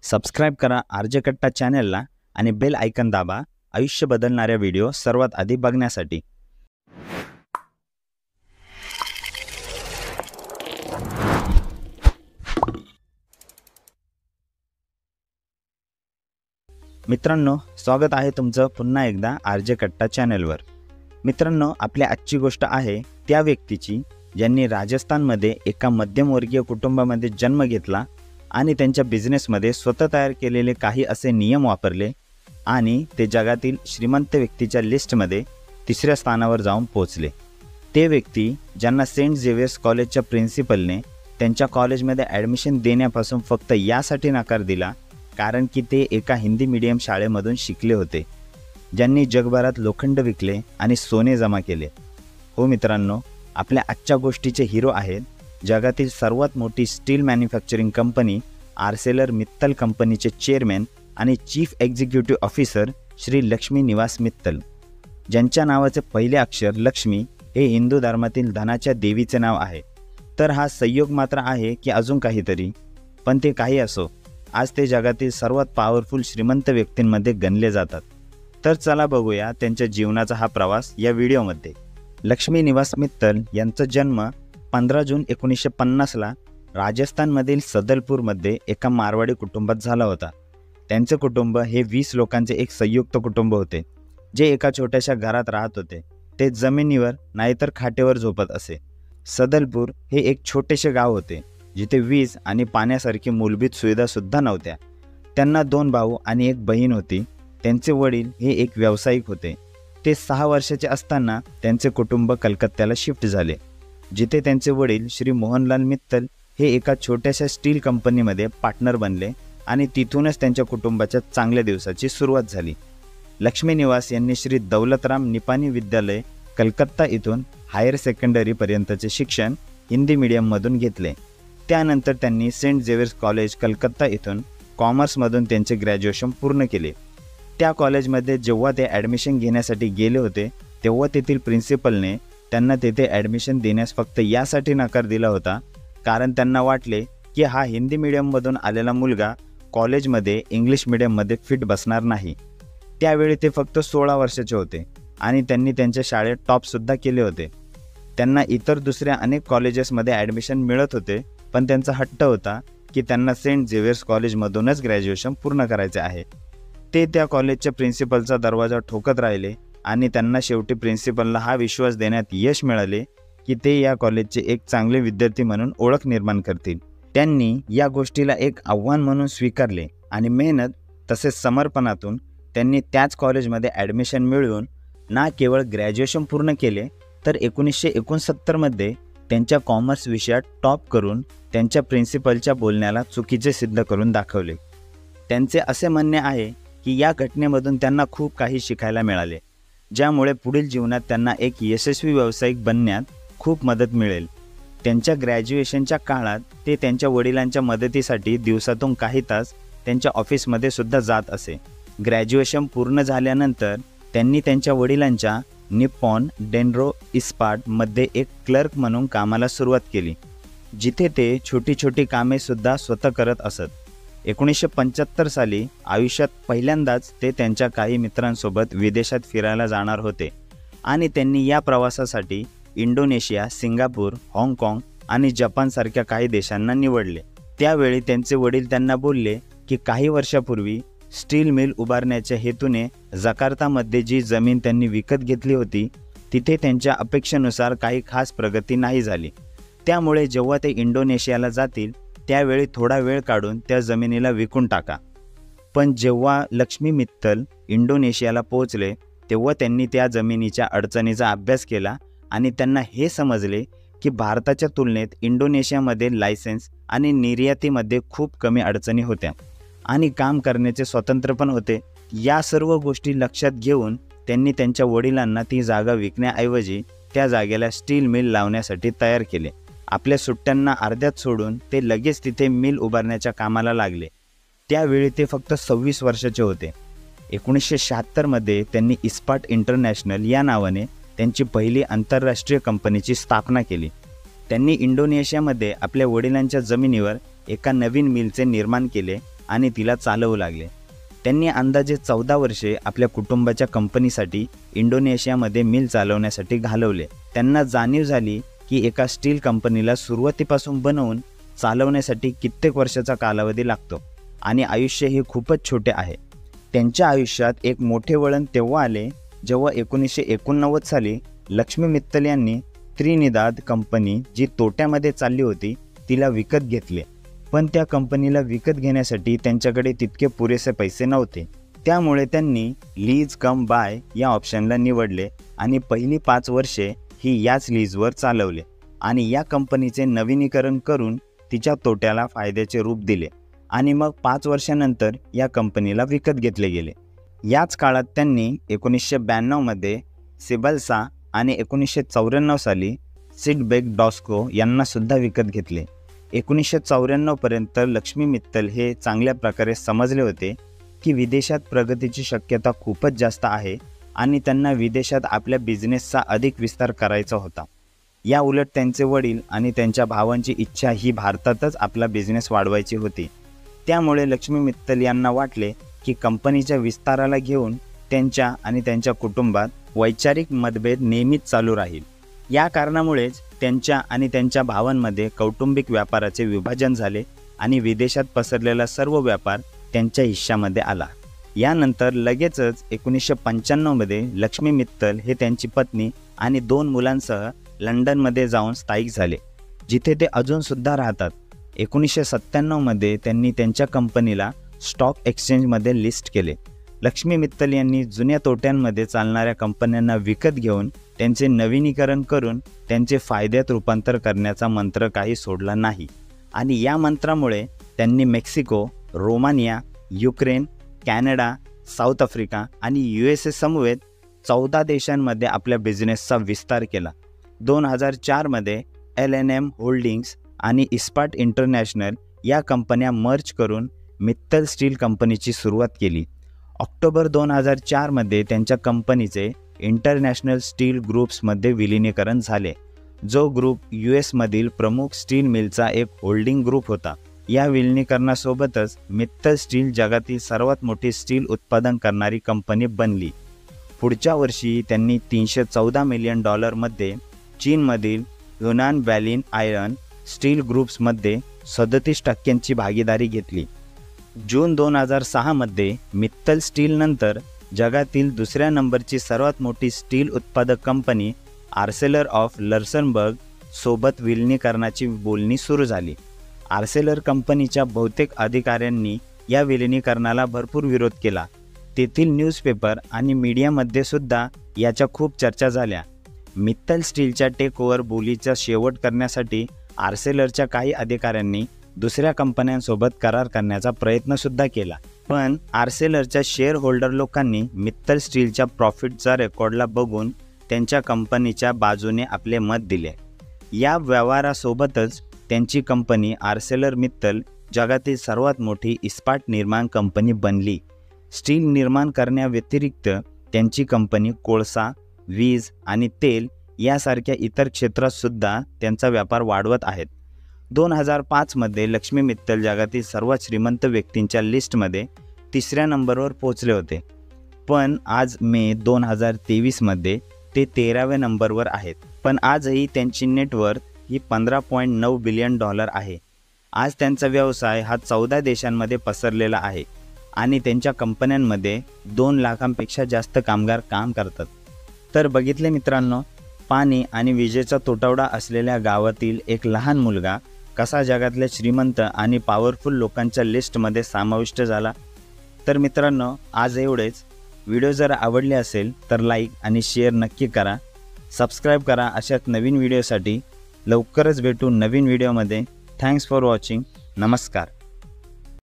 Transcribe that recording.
Subscribe करा RJ कट्टा चॅनलला आणि बेल आयकॉन दाबा आयुष्य बदलणाऱ्या व्हिडिओ सर्वात आधी बघण्यासाठी। मित्रांनो, स्वागत आहे तुमचं पुन्हा एकदा आरजे कट्टा चॅनलवर। मित्रांनो, आपल्या आजची गोष्ट आहे त्या व्यक्तीची ज्यांनी राजस्थानमध्ये एका मध्यमवर्गीय कुटुंबामध्ये जन्म घेतला आणि त्यांच्या बिझनेसमध्ये स्वतः तयार केलेले काही असे नियम वापरले आणि ते जगातील श्रीमंत व्यक्तीच्या लिस्टमध्ये तिसऱ्या स्थानावर जाऊन पोहोचले। ते व्यक्ती ज्यांना सेंट झेवियर्स कॉलेजच्या प्रिन्सिपलने त्यांच्या कॉलेजमध्ये ॲडमिशन देण्यापासून फक्त यासाठी नकार दिला कारण की ते एका हिंदी मीडियम शाळेमधून शिकले होते, ज्यांनी जगभरात लोखंड विकले आणि सोने जमा केले। हो मित्रांनो, आपल्या आजच्या गोष्टीचे हिरो आहेत जगातील सर्वात मोठी steel manufacturing company Arcelor Mittal कंपनीचे चेअरमॅन आणि chief executive officer Shri Lakshmi निवास मित्तल, ज्यांच्या नावाचे पहिले अक्षर लक्ष्मी हे हिंदू धर्मातील धनाच्या देवीचे नाव आहे। तर हा संयोग मात्र आहे की अजून काहीतरी, पण ते काही असो, आज ते जगातील सर्वात पॉवरफुल श्रीमंत व्यक्तींमध्ये गणले जातात। तर चला बघूया त्यांच्या जीवनाचा हा प्रवास या व्हिडिओमध्ये। लक्ष्मी निवास मित्तल यांचा जन्म 15 जून 1950ला राजस्थानमधील सदलपूरमध्ये एका मारवाडी कुटुंबात झाला होता। त्यांचे कुटुंब हे 20 लोकांचे एक संयुक्त कुटुंब होते, जे एका छोट्याशा घरात राहत होते। ते जमिनीवर नाहीतर खाटेवर झोपत असे। सदलपूर हे एक छोटेसे गाव होते, जिथे वीज आणि पाण्यासारखी मूलभूत सुविधासुद्धा नव्हत्या। त्यांना 2 भाऊ आणि 1 बहीण होती। त्यांचे वडील हे एक व्यावसायिक होते। ते 6 वर्षाचे असताना त्यांचे कुटुंब कलकत्त्याला शिफ्ट झाले, जिथे त्यांचे वडील श्री मोहनलाल मित्तल हे एका छोट्याशा स्टील कंपनीमध्ये पार्टनर बनले आणि तिथूनच त्यांच्या कुटुंबाच्या चांगल्या दिवसाची सुरुवात झाली। लक्ष्मी निवास यांनी श्री दौलतराम निपाणी विद्यालय कलकत्ता इथून हायर सेकंडरीपर्यंतचे शिक्षण हिंदी मीडियममधून घेतले। त्यानंतर त्यांनी सेंट झेवियर्स कॉलेज कलकत्ता इथून कॉमर्समधून त्यांचे ग्रॅज्युएशन पूर्ण केले। त्या कॉलेजमध्ये जेव्हा ते ॲडमिशन घेण्यासाठी गेले होते, तेव्हा तेथील प्रिन्सिपलने त्यांना तेथे ॲडमिशन देण्यास फक्त यासाठी नकार दिला होता कारण त्यांना वाटले की हा हिंदी मीडियममधून आलेला मुलगा कॉलेजमध्ये इंग्लिश मीडियममध्ये फिट बसणार नाही। त्यावेळी ते फक्त 16 वर्षाचे होते आणि त्यांनी त्यांच्या शाळेत टॉपसुद्धा केले होते। त्यांना इतर दुसऱ्या अनेक कॉलेजेसमध्ये ॲडमिशन मिळत होते, पण त्यांचा हट्ट होता की त्यांना सेंट झेवियर्स कॉलेजमधूनच ग्रॅज्युएशन पूर्ण करायचे आहे। ते त्या कॉलेजच्या प्रिन्सिपलचा दरवाजा ठोकत राहिले आणि त्यांना शेवटी प्रिन्सिपलला हा विश्वास देण्यात यश मिळाले की ते या कॉलेजचे एक चांगले विद्यार्थी म्हणून ओळख निर्माण करतील। त्यांनी या गोष्टीला एक आव्हान म्हणून स्वीकारले आणि मेहनत तसेच समर्पणातून त्यांनी त्याच कॉलेजमध्ये ॲडमिशन मिळवून ना केवळ ग्रॅज्युएशन पूर्ण केले, तर 1969मध्ये त्यांच्या कॉमर्स विषयात टॉप करून त्यांच्या प्रिन्सिपलच्या बोलण्याला चुकीचे सिद्ध करून दाखवले। त्यांचे असे म्हणणे आहे की या घटनेमधून त्यांना खूप काही शिकायला मिळाले, ज्यामुळे पुढील जीवनात त्यांना एक यशस्वी व्यावसायिक बनण्यात खूप मदत मिळेल। त्यांच्या ग्रॅज्युएशनच्या काळात ते त्यांच्या वडिलांच्या मदतीसाठी दिवसातून काही तास त्यांच्या ऑफिसमध्ये सुद्धा जात असे। ग्रॅज्युएशन पूर्ण झाल्यानंतर त्यांनी त्यांच्या वडिलांच्या निप्पॉन डेनरो इस्पाटमध्ये एक क्लर्क म्हणून कामाला सुरुवात केली, जिथे ते छोटी छोटी कामेसुद्धा स्वतः करत असत। 1975 साली आयुष्यात पहिल्यांदाच ते त्यांच्या काही मित्रांसोबत विदेशात फिरायला जाणार होते आणि त्यांनी या प्रवासासाठी इंडोनेशिया, सिंगापूर, हाँगकाँग आणि जपानसारख्या काही देशांना निवडले। त्यावेळी त्यांचे वडील त्यांना बोलले की काही वर्षापूर्वी स्टील मिल उभारण्याच्या हेतूने जकार्तामध्ये जी जमीन त्यांनी विकत घेतली होती, तिथे त्यांच्या अपेक्षेनुसार काही खास प्रगती नाही झाली। त्यामुळे जेव्हा ते इंडोनेशियाला जातील त्यावेळी थोडा वेळ काढून त्या जमिनीला विकून टाका। पण जेव्हा लक्ष्मी मित्तल इंडोनेशियाला पोहोचले, तेव्हा त्यांनी त्या जमिनीच्या अडचणीचा अभ्यास केला आणि त्यांना हे समजले की भारताच्या तुलनेत इंडोनेशियामध्ये लायसेन्स आणि निर्यातीमध्ये खूप कमी अडचणी होत्या आणि काम करण्याचे स्वातंत्र्य पण होते। या सर्व गोष्टी लक्षात घेऊन त्यांनी त्यांच्या वडिलांना ती जागा विकण्याऐवजी त्या जागेला स्टील मिल लावण्यासाठी तयार केले। आपल्या सुट्ट्यांना अर्ध्यात सोडून ते लगेच तिथे मिल उभारण्याच्या कामाला लागले। त्यावेळी ते फक्त 26 वर्षाचे होते। 1976मध्ये त्यांनी इस्पाट इंटरनॅशनल या नावाने त्यांची पहिली आंतरराष्ट्रीय कंपनीची स्थापना केली। त्यांनी इंडोनेशियामध्ये आपल्या वडिलांच्या जमिनीवर एका नवीन मिलचे निर्माण केले आणि तिला चालवू लागले. त्यांनी अंदाजे 14 वर्षे आपल्या कुटुंबाच्या कंपनीसाठी इंडोनेशियामध्ये मिल चालवण्यासाठी घालवले. त्यांना जाणीव झाली की एका स्टील कंपनीला सुरुवातीपासून बनवून चालवण्यासाठी कित्येक वर्षाचा कालावधी लागतो आणि आयुष्य हे खूपच छोटे आहे. त्यांच्या आयुष्यात एक मोठे वळण तेव्हा आले जेव्हा 1989 साली लक्ष्मी मित्तल यांनी त्रिनिदाद कंपनी जी तोट्यामध्ये चालली होती तिला विकत घेतले. पण त्या कंपनीला विकत घेण्यासाठी त्यांच्याकडे तितके पुरेसे पैसे नव्हते. त्यामुळे त्यांनी लीज कम बाय या ऑप्शनला निवडले आणि पहिली 5 वर्षे ही याच लीजवर चालवले आणि या कंपनीचे नवीनीकरण करून तिच्या तोट्याला फायद्याचे रूप दिले आणि मग 5 वर्षानंतर या कंपनीला विकत घेतले गेले. याच काळात त्यांनी 1992 मध्ये सिबल्सा आणि 1994 साली सिडबेक डॉस्को यांना सुद्धा विकत घेतले. 1994 पर्यंत लक्ष्मी मित्तल हे चांगल्या प्रकारे समजले होते की विदेशात प्रगतीची शक्यता खूपच जास्त आहे आणि त्यांना विदेशात आपल्या बिझनेसचा अधिक विस्तार करायचा होता. या उलट त्यांचे वडील आणि त्यांच्या भावांची इच्छा ही भारतातच आपला बिझनेस वाढवायची होती. त्यामुळे लक्ष्मी मित्तल यांना वाटले की कंपनीच्या विस्ताराला घेऊन त्यांच्या आणि त्यांच्या कुटुंबात वैचारिक मतभेद नेहमीच चालू राहील. या कारणामुळेच त्यांच्या आणि त्यांच्या भावांमध्ये कौटुंबिक व्यापाराचे विभाजन झाले आणि विदेशात पसरलेला सर्व व्यापार त्यांच्या हिश्श्यामध्ये आला. यानंतर लगेचच 1995 मध्ये लक्ष्मी मित्तल हे त्यांची पत्नी आणि 2 मुलांसह लंडनमध्ये जाऊन स्थायिक झाले, जिथे ते अजूनसुद्धा राहतात. 1997 मध्ये त्यांनी त्यांच्या कंपनीला स्टॉक एक्सचेंजमध्ये लिस्ट केले. लक्ष्मी मित्तल यांनी जुन्या तोट्यांमध्ये चालणाऱ्या कंपन्यांना विकत घेऊन त्यांचे नवीनीकरण करून त्यांचे फायद्यात रूपांतर करण्याचा मंत्र काही सोडला नाही आणि या मंत्रामुळे त्यांनी Mexico, Romania, Ukraine, Canada, south Africa आणि USA समवेत 14 देशांमध्ये आपल्या बिझनेसचा विस्तार केला. 2004 मध्ये LNM होल्डिंग्स आणि इस्पाट इंटरनॅशनल या कंपन्या मर्ज करून मित्तल स्टील कंपनीची सुरुवात केली. ऑक्टोबर 2004 मध्ये त्यांच्या कंपनीचे इंटरनॅशनल स्टील ग्रुप्समध्ये विलिनीकरण झाले, जो ग्रुप US मधील प्रमुख स्टील मिलचा एक होल्डिंग ग्रुप होता. या विलिनीकरणासोबतच मित्तल स्टील जगातील सर्वात मोठी स्टील उत्पादन करणारी कंपनी बनली. पुढच्या वर्षी त्यांनी $314 मिलियन मध्ये चीनमधील युनान व्हॅलिन आयर्न स्टील ग्रुप्समध्ये 37% भागीदारी घेतली. जून 2006 मध्ये मित्तल स्टीलनंतर जगातील दुसऱ्या नंबरची सर्वात मोठी स्टील उत्पादक कंपनी आर्सेलर ऑफ लक्झेंबर्ग सोबत विलिनीकरणाची बोलणी सुरू झाली. आर्सेलर कंपनीच्या बहुतेक अधिकाऱ्यांनी या विलिनीकरणाला भरपूर विरोध केला. तेथील न्यूजपेपर आणि मीडियामध्ये सुद्धा याच्या खूप चर्चा झाल्या. मित्तल स्टीलच्या टेकओव्हर बोलीचा शेवट करण्यासाठी आर्सेलरच्या काही अधिकाऱ्यांनी दुसऱ्या कंपन्यांसोबत करार करण्याचा प्रयत्नसुद्धा केला. पण आर्सेलरच्या शेअर होल्डर लोकांनी मित्तल स्टीलच्या प्रॉफिटचा रेकॉर्डला बघून त्यांच्या कंपनीच्या बाजूने आपले मत दिले. या व्यवहारासोबतच त्यांची कंपनी आर्सेलर मित्तल जगातील सर्वात मोठी इस्पाट निर्माण कंपनी बनली. स्टील निर्माण करण्याव्यतिरिक्त त्यांची कंपनी कोळसा, वीज आणि तेल यासारख्या इतर क्षेत्रातसुद्धा त्यांचा व्यापार वाढवत आहेत. 2005 मध्ये लक्ष्मी मित्तल जगातील सर्वात श्रीमंत व्यक्तींच्या लिस्टमध्ये 3ऱ्या नंबरवर पोहोचले होते. पण आज मे 2023 मध्ये ते 13व्या नंबरवर आहेत. पण आजही त्यांची नेटवर्थ ही $15.9 बिलियन आहे. आज त्यांचा व्यवसाय हा 14 देशांमध्ये पसरलेला आहे आणि त्यांच्या कंपन्यांमध्ये 2 लाखांपेक्षा जास्त कामगार काम करतात. तर बघितले मित्रांनो, पाणी आणि विजेचा तुटवडा असलेल्या गावातील एक लहान मुलगा कसा जगातल्या श्रीमंत आणि पॉवरफुल लोकांच्या लिस्टमध्ये समाविष्ट झाला. तर मित्रांनो, आज एवढेच. व्हिडिओ जर आवडले असेल तर लाईक आणि शेअर नक्की करा. सबस्क्राईब करा अशाच नवीन व्हिडिओसाठी. लवकरच भेटू नवीन व्हिडिओमध्ये. Thanks for watching. नमस्कार.